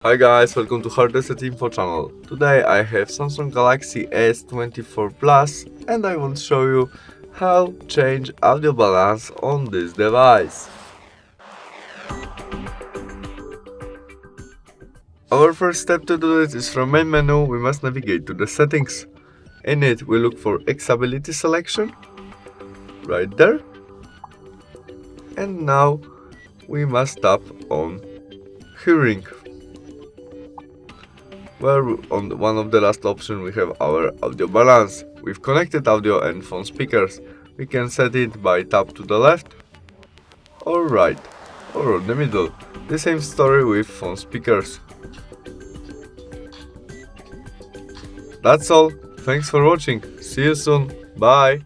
Hi guys, welcome to HardReset.Info channel. Today I have Samsung Galaxy S24 Plus and I will show you how change audio balance on this device. Our first step to do this is from main menu we must navigate to the settings. In it we look for Accessibility selection, right there. And now we must tap on Hearing, where on one of the last options we have our audio balance. With connected audio and phone speakers, we can set it by tap to the left or right or on the middle. The same story with phone speakers. That's all. Thanks for watching. See you soon. Bye.